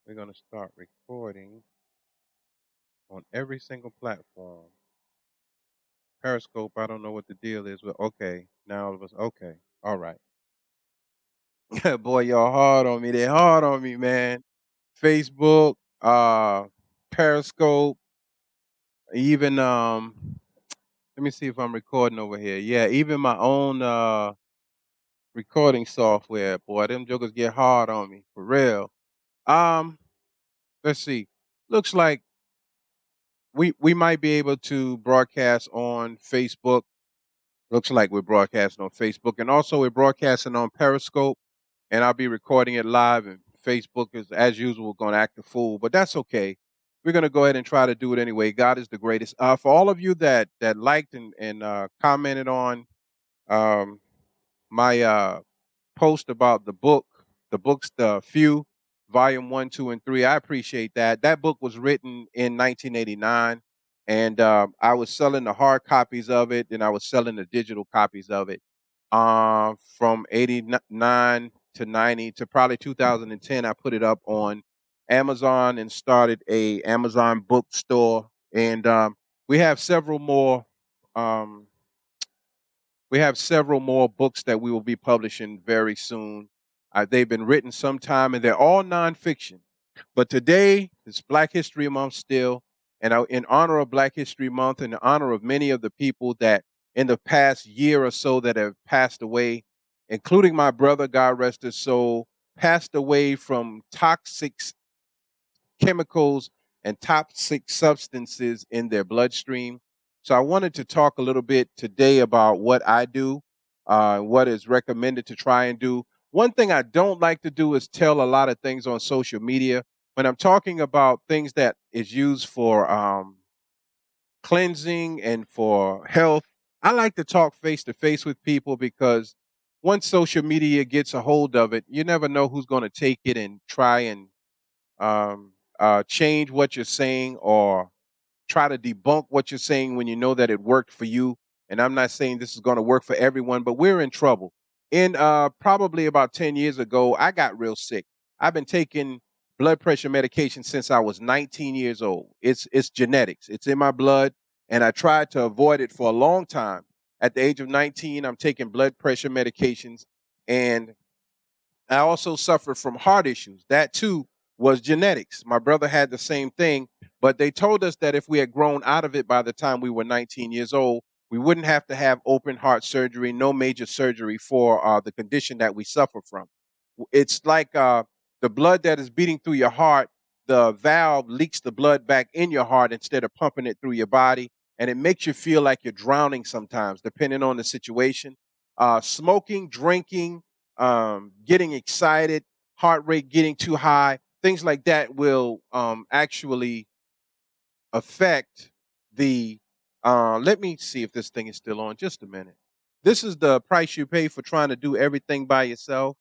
We're going to start recording on every single platform. Periscope, I don't know what the deal is, but okay. Now all of us, okay. All right. Boy, y'all hard on me. They hard on me, man. Facebook, Periscope, even let me see if I'm recording over here. Yeah, even my own recording software, boy, them jokers get hard on me. For real. Um, let's see. Looks like we might be able to broadcast on Facebook. Looks like we're broadcasting on Facebook, and also we're broadcasting on Periscope, and I'll be recording it live. And Facebook is, as usual, going to act a fool, but that's okay. We're going to go ahead and try to do it anyway. God is the greatest. For all of you that liked and commented on um, my post about the books, the Few, Volume 1, 2, and 3. I appreciate that. That book was written in 1989, and I was selling the hard copies of it, and I was selling the digital copies of it from 89 to 90 to probably 2010. I put it up on Amazon and started a Amazon bookstore, and we have several more. Um, we have several more books that we will be publishing very soon. They've been written sometime, and they're all nonfiction. But today is Black History Month still, and in honor of Black History Month, in honor of many of the people that in the past year or so that have passed away, including my brother, God rest his soul, passed away from toxic chemicals and toxic substances in their bloodstream. So I wanted to talk a little bit today about what I do, what is recommended to try and do. One thing I don't like to do is tell a lot of things on social media. When I'm talking about things that is used for cleansing and for health, I like to talk face to face with people because once social media gets a hold of it, you never know who's going to take it and try and change what you're saying or try to debunk what you're saying when you know that it worked for you. And I'm not saying this is going to work for everyone, but we're in trouble. In probably about 10 years ago, I got real sick. I've been taking blood pressure medication since I was 19 years old. It's genetics. It's in my blood, and I tried to avoid it for a long time. At the age of 19, I'm taking blood pressure medications, and I also suffered from heart issues. That too was genetics. My brother had the same thing, but they told us that if we had grown out of it by the time we were 19 years old, we wouldn't have to have open heart surgery, no major surgery for the condition that we suffer from. It's like the blood that is beating through your heart, the valve leaks the blood back in your heart instead of pumping it through your body. And it makes you feel like you're drowning sometimes, depending on the situation. Smoking, drinking, getting excited, heart rate getting too high, things like that will actually affect the. Let me see if this thing is still on. Just a minute. This is the price you pay for trying to do everything by yourself.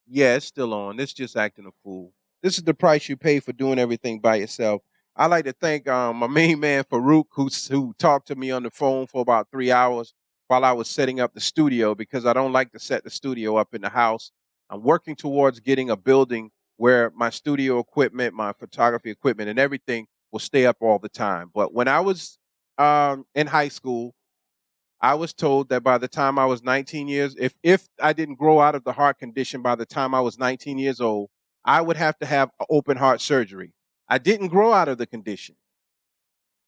Yeah, it's still on. It's just acting a fool. This is the price you pay for doing everything by yourself. I like to thank my main man Farouk, who talked to me on the phone for about 3 hours while I was setting up the studio because I don't like to set the studio up in the house. I'm working towards getting a building where my studio equipment, my photography equipment, and everything will stay up all the time. But when I was in high school, I was told that by the time I was 19 years, if I didn't grow out of the heart condition by the time I was 19 years old, I would have to have open heart surgery. I didn't grow out of the condition,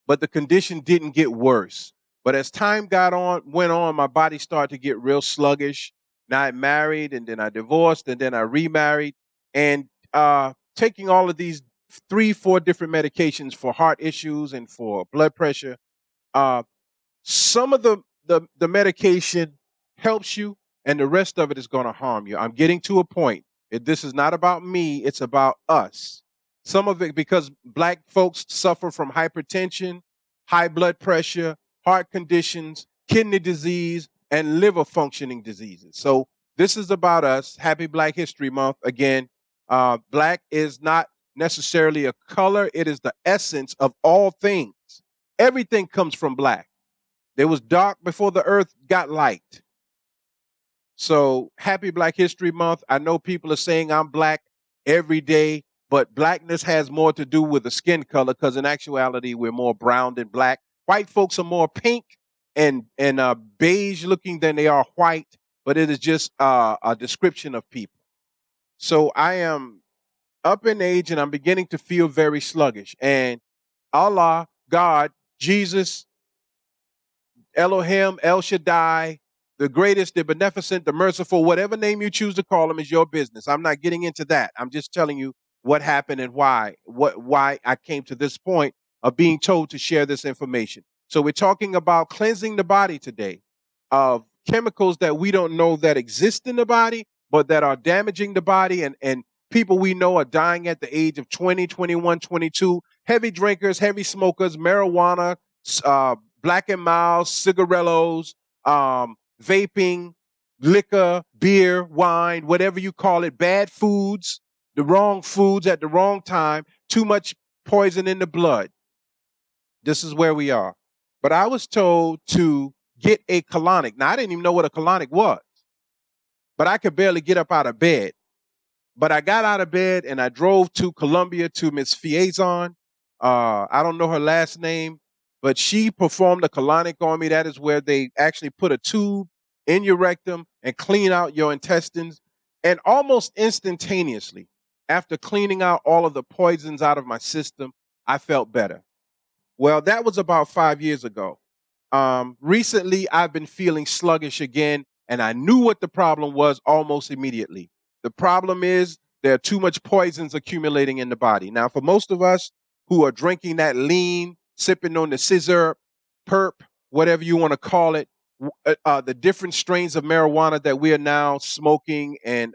but the condition didn't get worse. But as time went on, my body started to get real sluggish. Now I married, and then I divorced, and then I remarried, and taking all of these 3, 4 different medications for heart issues and for blood pressure. Uh, some of the medication helps you, and the rest of it is going to harm you. I'm getting to a point. This is not about me, it's about us. Some of it because black folks suffer from hypertension, high blood pressure, heart conditions, kidney disease, and liver functioning diseases. So this is about us. Happy Black History Month. Again, black is not necessarily a color, it is the essence of all things. Everything comes from black. There was dark before the earth got light. So happy Black History Month. I know people are saying I'm black. every day, but blackness has more to do with the skin color because in actuality, we're more brown than black. White folks are more pink and beige looking than they are white, but it is just a description of people. So I am up in age and I'm beginning to feel very sluggish. And Allah, God, Jesus, Elohim, El Shaddai, the greatest, the beneficent, the merciful, whatever name you choose to call him is your business. I'm not getting into that. I'm just telling you what happened and why I came to this point of being told to share this information. So we're talking about cleansing the body today of chemicals that we don't know that exist in the body, but that are damaging the body and people we know are dying at the age of 20, 21, 22, heavy drinkers, heavy smokers, marijuana, uh, Black and Mild, cigarillos, vaping, liquor, beer, wine, whatever you call it, bad foods, the wrong foods at the wrong time, too much poison in the blood. This is where we are. But I was told to get a colonic. Now, I didn't even know what a colonic was, but I could barely get up out of bed. But I got out of bed and I drove to Columbia to Miss Fiazon. I don't know her last name, but she performed a colonic on me. That is where they actually put a tube in your rectum and clean out your intestines. And almost instantaneously, after cleaning out all of the poisons out of my system, I felt better. Well, that was about 5 years ago. Recently, I've been feeling sluggish again, and I knew what the problem was almost immediately. The problem is there are too much poisons accumulating in the body. Now, for most of us who are drinking that lean, sipping on the scissor, perp, whatever you want to call it, the different strains of marijuana that we are now smoking, and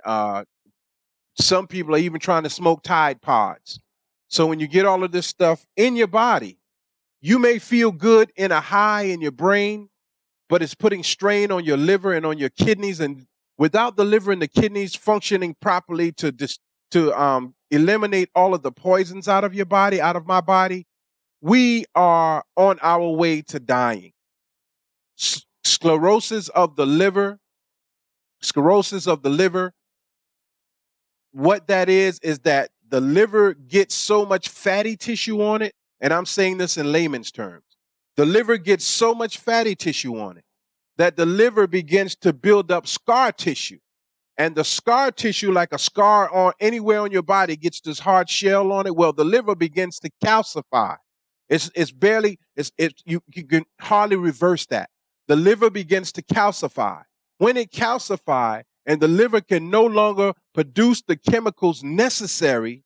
some people are even trying to smoke Tide Pods. So when you get all of this stuff in your body, you may feel good in a high in your brain, but it's putting strain on your liver and on your kidneys. And without the liver and the kidneys functioning properly to eliminate all of the poisons out of your body, out of my body, we are on our way to dying. Sclerosis of the liver, what that is that the liver gets so much fatty tissue on it, and I'm saying this in layman's terms. The liver gets so much fatty tissue on it that the liver begins to build up scar tissue. And the scar tissue, like a scar on anywhere on your body, gets this hard shell on it. Well, the liver begins to calcify. You can hardly reverse that. The liver begins to calcify. When it calcifies and the liver can no longer produce the chemicals necessary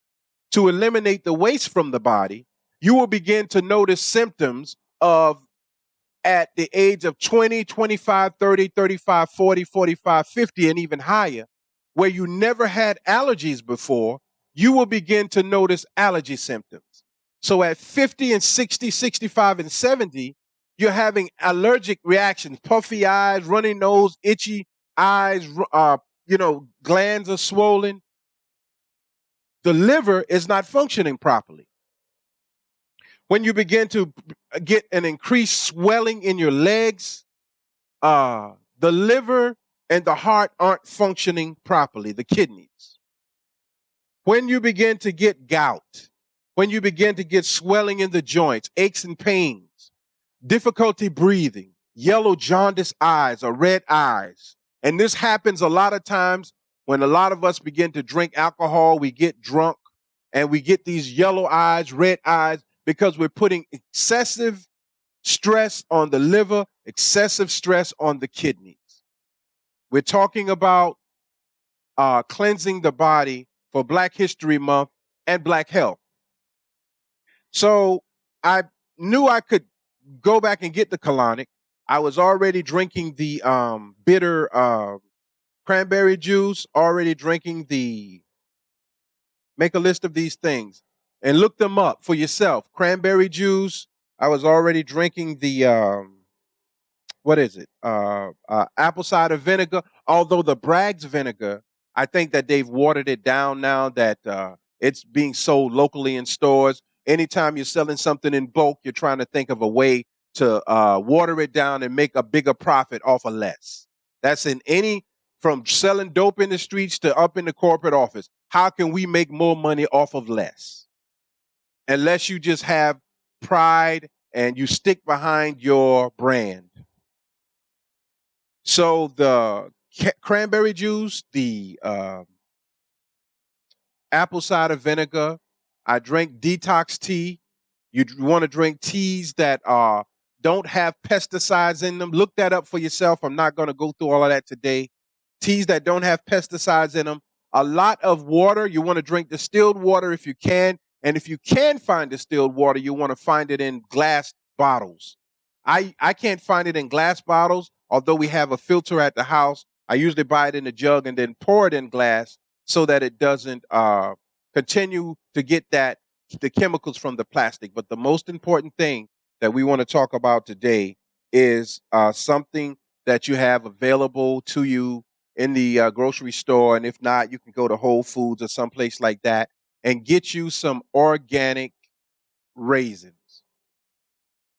to eliminate the waste from the body, you will begin to notice symptoms of, at the age of 20, 25, 30, 35, 40, 45, 50, and even higher, where you never had allergies before, you will begin to notice allergy symptoms. So at 50 and 60, 65 and 70, you're having allergic reactions, puffy eyes, runny nose, itchy eyes, glands are swollen. The liver is not functioning properly. When you begin to get an increased swelling in your legs, the liver and the heart aren't functioning properly, the kidneys. When you begin to get gout, when you begin to get swelling in the joints, aches and pains, difficulty breathing, yellow jaundice eyes or red eyes, and this happens a lot of times when a lot of us begin to drink alcohol, we get drunk, and we get these yellow eyes, red eyes, because we're putting excessive stress on the liver, excessive stress on the kidneys. We're talking about cleansing the body for Black History Month and Black Health. So I knew I could go back and get the colonic. I was already drinking the bitter cranberry juice, already drinking make a list of these things and look them up for yourself. Cranberry juice. I was already drinking the apple cider vinegar. Although the Bragg's vinegar, I think that they've watered it down now that it's being sold locally in stores. Anytime you're selling something in bulk, you're trying to think of a way to water it down and make a bigger profit off of less. That's in from selling dope in the streets to up in the corporate office. how can we make more money off of less? Unless you just have pride and you stick behind your brand. So the cranberry juice, the apple cider vinegar. I drink detox tea. You want to drink teas that don't have pesticides in them. Look that up for yourself. I'm not going to go through all of that today. Teas that don't have pesticides in them. A lot of water. You want to drink distilled water if you can. And if you can find distilled water, you want to find it in glass bottles. I can't find it in glass bottles, although we have a filter at the house. I usually buy it in a jug and then pour it in glass so that it doesn't continue to get the chemicals from the plastic. But the most important thing that we want to talk about today is something that you have available to you in the grocery store. And if not, you can go to Whole Foods or someplace like that and get you some organic raisins.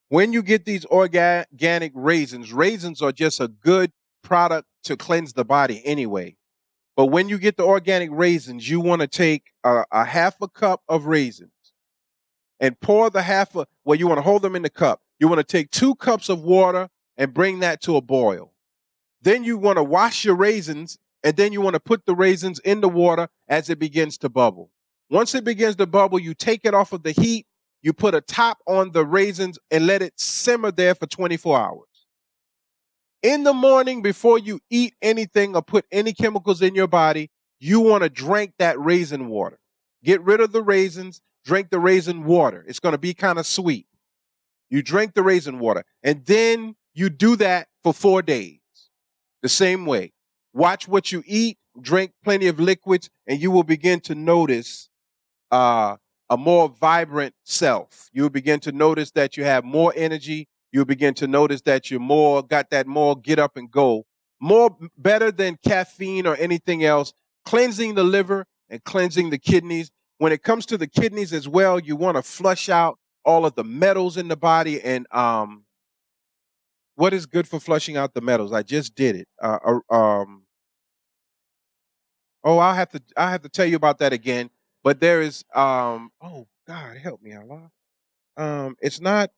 When you get these organic raisins, raisins are just a good product to cleanse the body anyway. But when you get the organic raisins, you want to take a half a cup of raisins and pour you want to hold them in the cup. You want to take 2 cups of water and bring that to a boil. Then you want to wash your raisins, and then you want to put the raisins in the water as it begins to bubble. Once it begins to bubble, you take it off of the heat, you put a top on the raisins and let it simmer there for 24 hours. In the morning, before you eat anything or put any chemicals in your body, you want to drink that raisin water. Get rid of the raisins, drink the raisin water. It's going to be kind of sweet. You drink the raisin water, and then you do that for 4 days. The same way. Watch what you eat, drink plenty of liquids, and you will begin to notice a more vibrant self. You'll begin to notice that you have more energy. You'll begin to notice that you're got that more get up and go. More better than caffeine or anything else. Cleansing the liver and cleansing the kidneys. When it comes to the kidneys as well, you want to flush out all of the metals in the body. And what is good for flushing out the metals? I just did it. I'll have to tell you about that again. But there is oh God, help me, Allah. It's not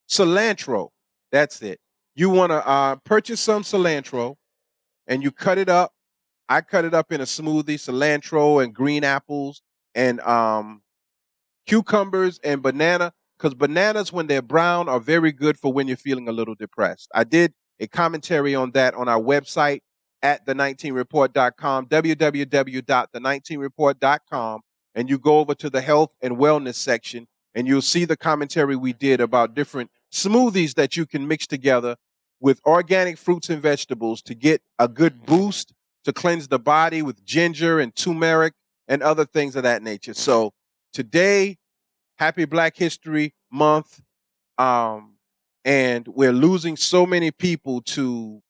cilantro. That's it. You want to purchase some cilantro and you cut it up. I cut it up in a smoothie, cilantro and green apples and cucumbers and banana, because bananas, when they're brown, are very good for when you're feeling a little depressed. I did a commentary on that on our website at the19report.com, www.the19report.com, and you go over to the health and wellness section, and you'll see the commentary we did about different smoothies that you can mix together with organic fruits and vegetables to get a good boost to cleanse the body with ginger and turmeric and other things of that nature. So today, happy Black History Month. And we're losing so many people to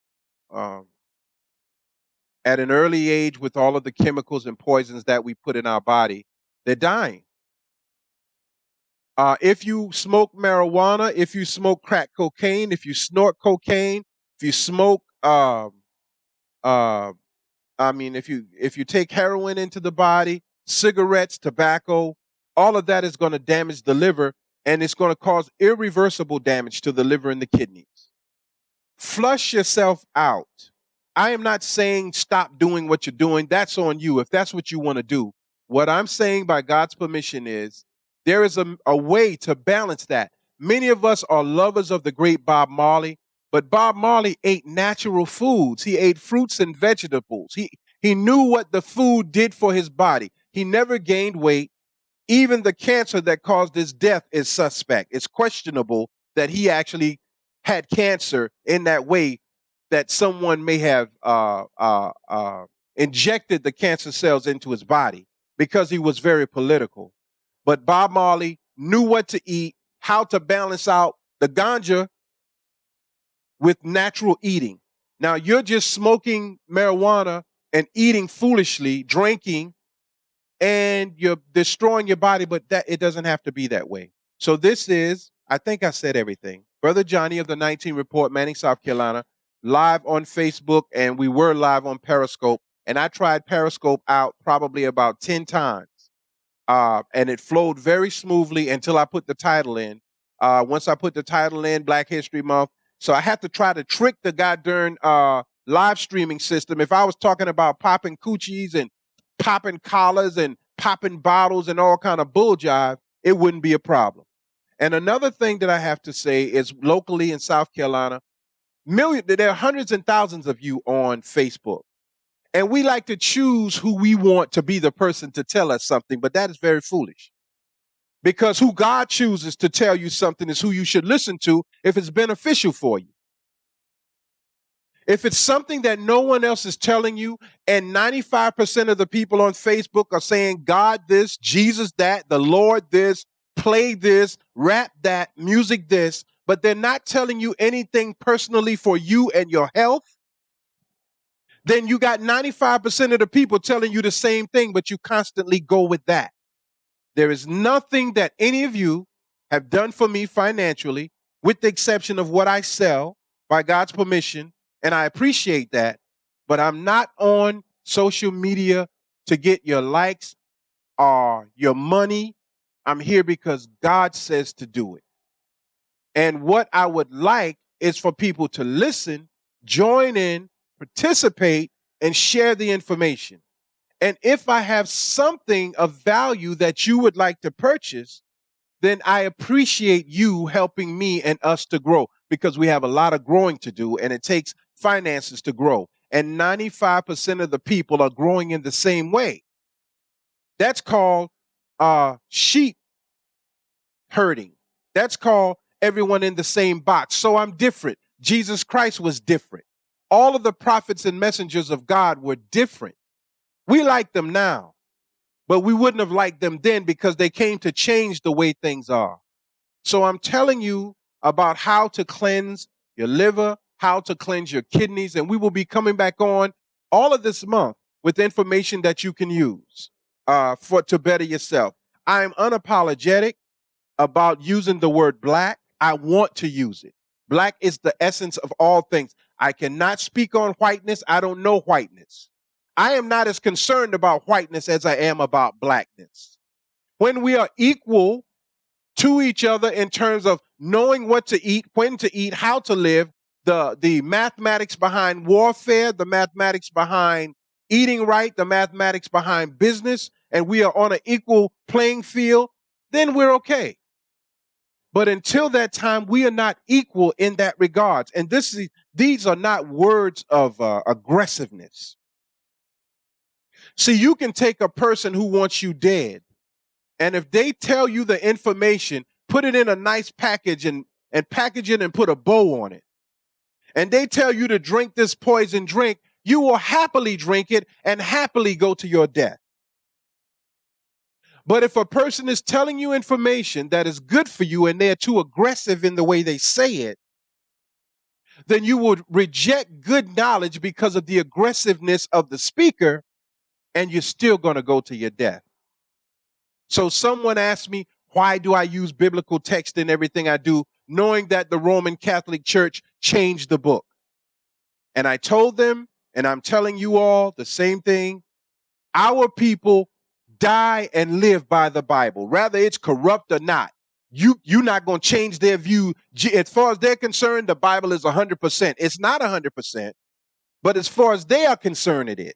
at an early age with all of the chemicals and poisons that we put in our body. They're dying. If you smoke marijuana, if you smoke crack cocaine, if you snort cocaine, if you smoke, if you take heroin into the body, cigarettes, tobacco, all of that is going to damage the liver, and it's going to cause irreversible damage to the liver and the kidneys. Flush yourself out. I am not saying stop doing what you're doing. That's on you if that's what you want to do. What I'm saying by God's permission is there is a way to balance that. Many of us are lovers of the great Bob Marley, but Bob Marley ate natural foods. He ate fruits and vegetables. He knew what the food did for his body. He never gained weight. Even the cancer that caused his death is suspect. It's questionable that he actually had cancer in that way, that someone may have injected the cancer cells into his body, because he was very political. But Bob Marley knew what to eat, how to balance out the ganja with natural eating. Now, you're just smoking marijuana and eating foolishly, drinking, and you're destroying your body, but that it doesn't have to be that way. So this is, I think I said everything. Brother Johnny of the 19 Report, Manning, South Carolina, live on Facebook, and we were live on Periscope. and I tried Periscope out probably about 10 times. And it flowed very smoothly until I put the title in. Once I put the title in, Black History Month, so I had to try to trick the goddamn live streaming system. If I was talking about popping coochies and popping collars and popping bottles and all kind of bull jive, it wouldn't be a problem. And another thing that I have to say is locally in South Carolina, there are hundreds and thousands of you on Facebook. And we like to choose who we want to be the person to tell us something, but that is very foolish. Because who God chooses to tell you something is who you should listen to if it's beneficial for you. If it's something that no one else is telling you, and 95% of the people on Facebook are saying God this, Jesus that, the Lord this, play this, rap that, music this, but they're not telling you anything personally for you and your health, then you got 95% of the people telling you the same thing, but you constantly go with that. There is nothing that any of you have done for me financially, with the exception of what I sell by God's permission, and I appreciate that, but I'm not on social media to get your likes or your money. I'm here because God says to do it. And what I would like is for people to listen, join in, participate, and share the information. And if I have something of value that you would like to purchase, then I appreciate you helping me and us to grow, because we have a lot of growing to do and it takes finances to grow. And 95% of the people are growing in the same way. That's called sheep herding. That's called everyone in the same box. So I'm different. Jesus Christ was different. All of the prophets and messengers of God were different. We like them now, but we wouldn't have liked them then because they came to change the way things are. So I'm telling you about how to cleanse your liver, how to cleanse your kidneys, and we will be coming back on all of this month with information that you can use to better yourself. I am unapologetic about using the word black. I want to use it. Black is the essence of all things. I cannot speak on whiteness. I don't know whiteness. I am not as concerned about whiteness as I am about blackness. When we are equal to each other in terms of knowing what to eat, when to eat, how to live, the mathematics behind warfare, the mathematics behind eating right, the mathematics behind business, and we are on an equal playing field, then we're okay. But until that time, we are not equal in that regards. And these are not words of aggressiveness. See, you can take a person who wants you dead, and if they tell you the information, put it in a nice package and package it and put a bow on it, and they tell you to drink this poison drink, you will happily drink it and happily go to your death. But if a person is telling you information that is good for you and they're too aggressive in the way they say it, then you would reject good knowledge because of the aggressiveness of the speaker, and you're still going to go to your death. So someone asked me, why do I use biblical text in everything I do, knowing that the Roman Catholic Church changed the book? And I told them, and I'm telling you all the same thing, our people die and live by the Bible. Rather it's corrupt or not, you're not going to change their view. As far as they're concerned, the Bible is 100%. It's not 100%, but as far as they are concerned, it is.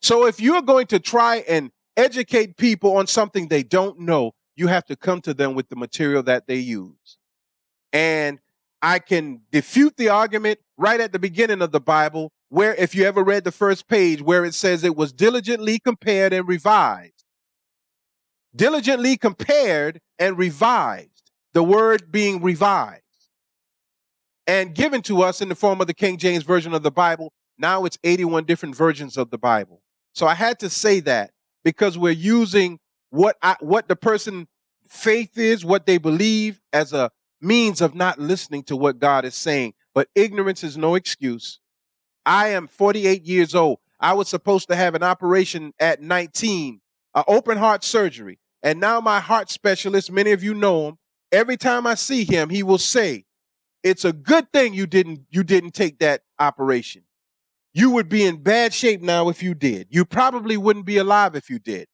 So if you're going to try and educate people on something they don't know, you have to come to them with the material that they use. And I can defute the argument right at the beginning of the Bible, where if you ever read the first page where it says it was diligently compared and revised. Diligently compared and revised. The word being revised. And given to us in the form of the King James Version of the Bible. Now it's 81 different versions of the Bible. So I had to say that because we're using what the person faith is, what they believe, as a means of not listening to what God is saying. But ignorance is no excuse. I am 48 years old. I was supposed to have an operation at 19, an open heart surgery. And now my heart specialist, many of you know him, every time I see him, he will say, it's a good thing you didn't take that operation. You would be in bad shape now if you did. You probably wouldn't be alive if you did.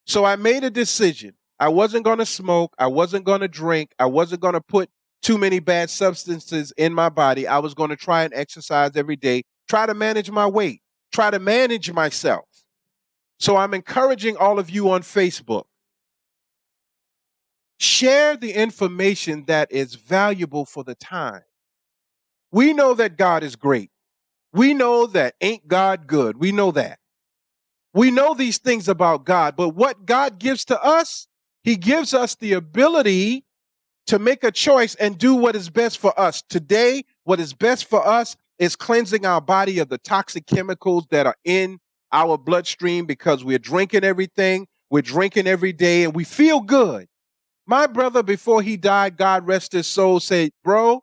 So I made a decision. I wasn't going to smoke. I wasn't going to drink. I wasn't going to put too many bad substances in my body. I was going to try and exercise every day, try to manage my weight, try to manage myself. So I'm encouraging all of you on Facebook. Share the information that is valuable for the time. We know that God is great. We know that ain't God good. We know that. We know these things about God, but what God gives to us, he gives us the ability to make a choice and do what is best for us. Today, what is best for us is cleansing our body of the toxic chemicals that are in our bloodstream because we're drinking everything, we're drinking every day, and we feel good. My brother, before he died, God rest his soul, said, bro,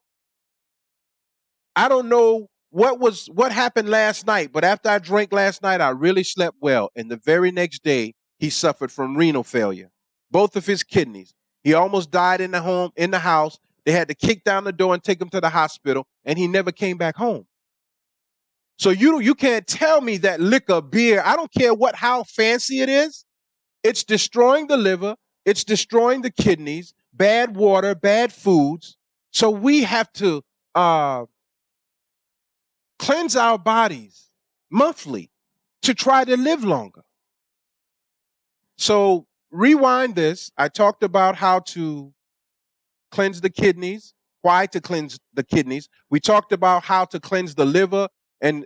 I don't know what happened last night, but after I drank last night, I really slept well. And the very next day, he suffered from renal failure, both of his kidneys. He almost died in the house. They had to kick down the door and take him to the hospital, and he never came back home. So you can't tell me that liquor, beer, I don't care how fancy it is. It's destroying the liver. It's destroying the kidneys, bad water, bad foods. So we have to cleanse our bodies monthly to try to live longer. So rewind this. I talked about how to cleanse the kidneys, why to cleanse the kidneys. We talked about how to cleanse the liver and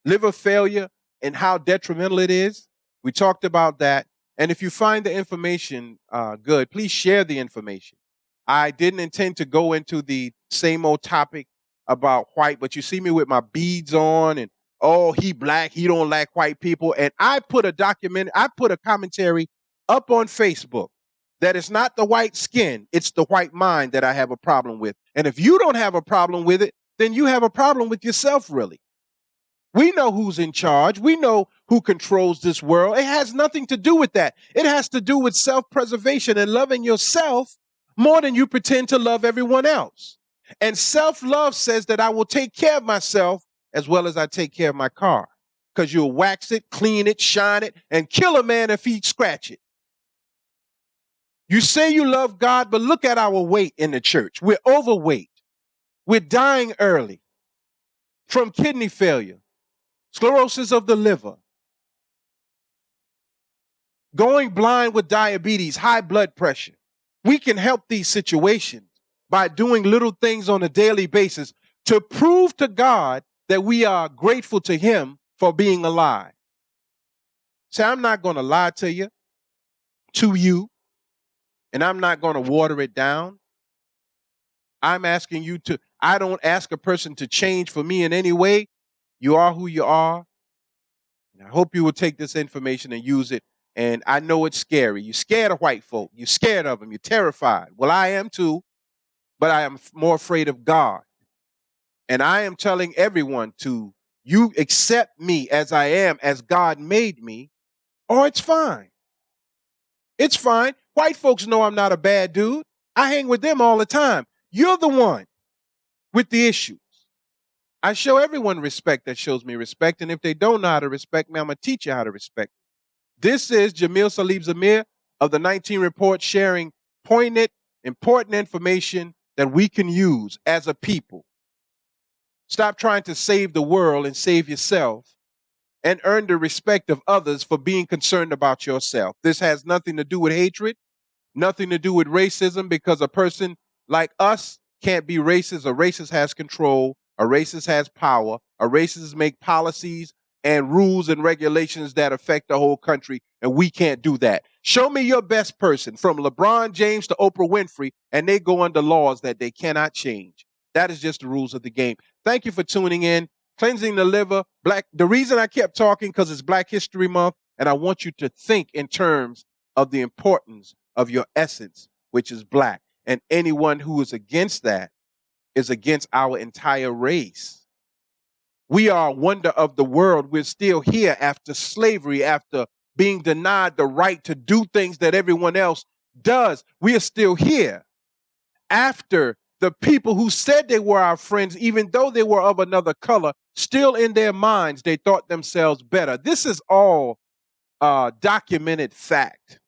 liver failure and how detrimental it is. We talked about that. And if you find the information good, please share the information. I didn't intend to go into the same old topic about white, but you see me with my beads on and, oh, he black, he don't like white people. And I put a commentary up on Facebook that it's not the white skin, it's the white mind that I have a problem with. And if you don't have a problem with it, then you have a problem with yourself, really. We know who's in charge. We know who controls this world. It has nothing to do with that. It has to do with self-preservation and loving yourself more than you pretend to love everyone else. And self-love says that I will take care of myself as well as I take care of my car, because you'll wax it, clean it, shine it, and kill a man if he scratch it. You say you love God, but look at our weight in the church. We're overweight. We're dying early from kidney failure, sclerosis of the liver, going blind with diabetes, high blood pressure. We can help these situations by doing little things on a daily basis to prove to God that we are grateful to him for being alive. See, I'm not going to lie to you, and I'm not going to water it down. I'm asking you I don't ask a person to change for me in any way. You are who you are. And I hope you will take this information and use it. And I know it's scary. You're scared of white folk. You're scared of them. You're terrified. Well, I am too, but I am more afraid of God. And I am telling everyone you accept me as I am, as God made me, or it's fine. It's fine. White folks know I'm not a bad dude. I hang with them all the time. You're the one with the issues. I show everyone respect that shows me respect. And if they don't know how to respect me, I'm going to teach you how to respect me. This is Jamil Salib Zamir of the 19 Report, sharing poignant, important information that we can use as a people. Stop trying to save the world and save yourself, and earn the respect of others for being concerned about yourself. This has nothing to do with hatred, nothing to do with racism, because a person like us can't be racist. A racist has control. A racist has power. A racist make policies and rules and regulations that affect the whole country, and we can't do that. Show me your best person, from LeBron James to Oprah Winfrey, and they go under laws that they cannot change. That is just the rules of the game. Thank you for tuning in. Cleansing the liver, black. The reason I kept talking, because it's Black History Month, and I want you to think in terms of the importance of your essence, which is black. And anyone who is against that is against our entire race. We are a wonder of the world. We're still here after slavery, after being denied the right to do things that everyone else does. We are still here after the people who said they were our friends, even though they were of another color, still in their minds, they thought themselves better. This is all documented fact.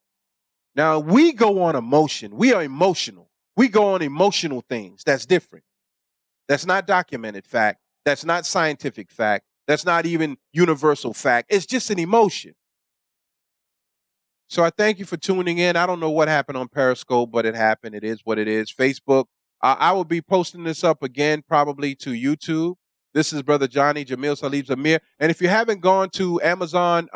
Now, we go on emotion. We are emotional. We go on emotional things. That's different. That's not documented fact. That's not scientific fact. That's not even universal fact. It's just an emotion. So I thank you for tuning in. I don't know what happened on Periscope, but it happened. It is what it is. Facebook, I will be posting this up again, probably to YouTube. This is Brother Johnny Jamil Salib Zamir. And if you haven't gone to Amazon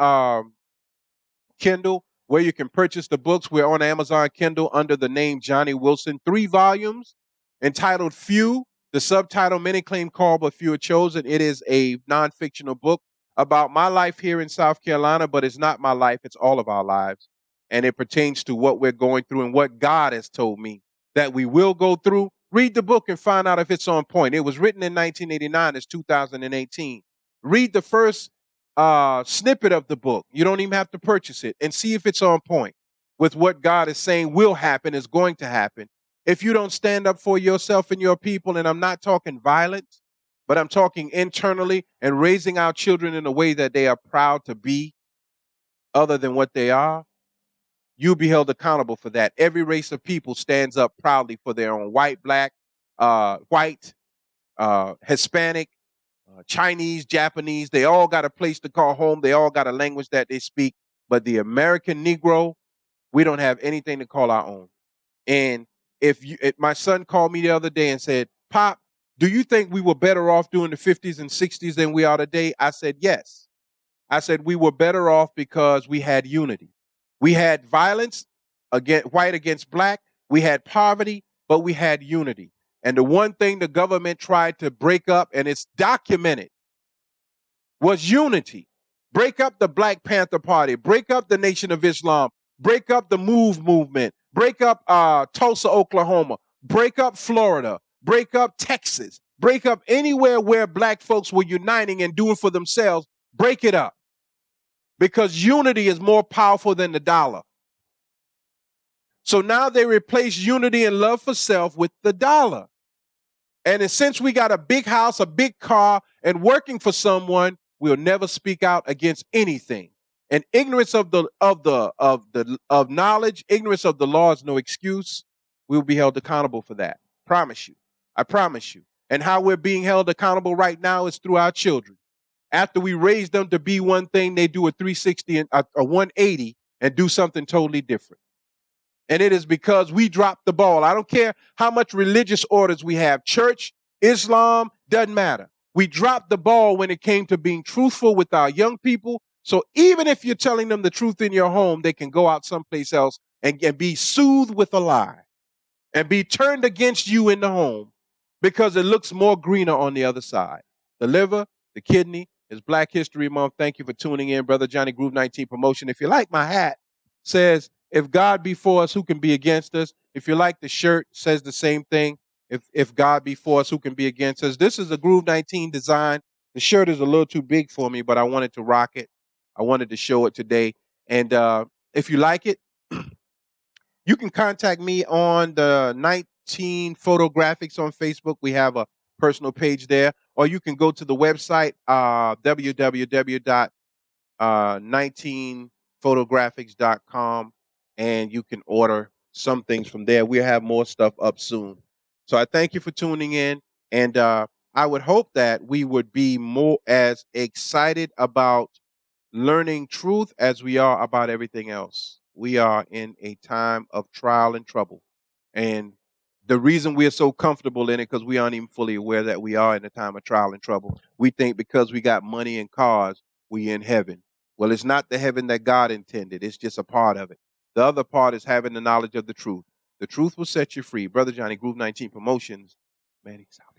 Kindle, where you can purchase the books, we're on Amazon Kindle under the name Johnny Wilson. 3 volumes entitled Few. The subtitle, Many Claim Called, but Few Are Chosen. It is a non-fictional book about my life here in South Carolina, but it's not my life. It's all of our lives. And it pertains to what we're going through and what God has told me that we will go through. Read the book and find out if it's on point. It was written in 1989. It's 2018. Read the first snippet of the book. You don't even have to purchase it, and see if it's on point with what God is saying will happen, is going to happen. If you don't stand up for yourself and your people, and I'm not talking violence, but I'm talking internally and raising our children in a way that they are proud to be other than what they are, you'll be held accountable for that. Every race of people stands up proudly for their own. White, black, white, Hispanic, Chinese, Japanese, they all got a place to call home. They all got a language that they speak. But the American Negro, we don't have anything to call our own. And if my son called me the other day and said, Pop, do you think we were better off during the 50s and 60s than we are today? I said, yes. I said, we were better off because we had unity. We had violence, white against black. We had poverty, but we had unity. And the one thing the government tried to break up, and it's documented, was unity. Break up the Black Panther Party, break up the Nation of Islam, break up the MOVE movement, break up Tulsa, Oklahoma, break up Florida, break up Texas, break up anywhere where black folks were uniting and doing for themselves. Break it up. Because unity is more powerful than the dollar. So now they replace unity and love for self with the dollar. And since we got a big house, a big car, and working for someone, we'll never speak out against anything. And ignorance of knowledge, ignorance of the law is no excuse. We will be held accountable for that. Promise you. I promise you. And how we're being held accountable right now is through our children. After we raise them to be one thing, they do a 360 and a 180 and do something totally different. And it is because we dropped the ball. I don't care how much religious orders we have. Church, Islam, doesn't matter. We dropped the ball when it came to being truthful with our young people. So even if you're telling them the truth in your home, they can go out someplace else and be soothed with a lie and be turned against you in the home because it looks more greener on the other side. The liver, the kidney, is Black History Month. Thank you for tuning in. Brother Johnny Groove 19 promotion. If you like my hat, says, if God be for us, who can be against us? If you like the shirt, says the same thing. If God be for us, who can be against us? This is a Groove 19 design. The shirt is a little too big for me, but I wanted to rock it. I wanted to show it today. And if you like it, you can contact me on the 19 Photographics on Facebook. We have a personal page there. Or you can go to the website, www.19photographics.com, and you can order some things from there. We'll have more stuff up soon. So I thank you for tuning in. And I would hope that we would be more as excited about learning truth as we are about everything else. We are in a time of trial and trouble. And the reason we're so comfortable in it, because we aren't even fully aware that we are in a time of trial and trouble. We think because we got money and cars, we in heaven. Well, it's not the heaven that God intended. It's just a part of it. The other part is having the knowledge of the truth. The truth will set you free. Brother Johnny, Groove 19 Promotions, man, he's out.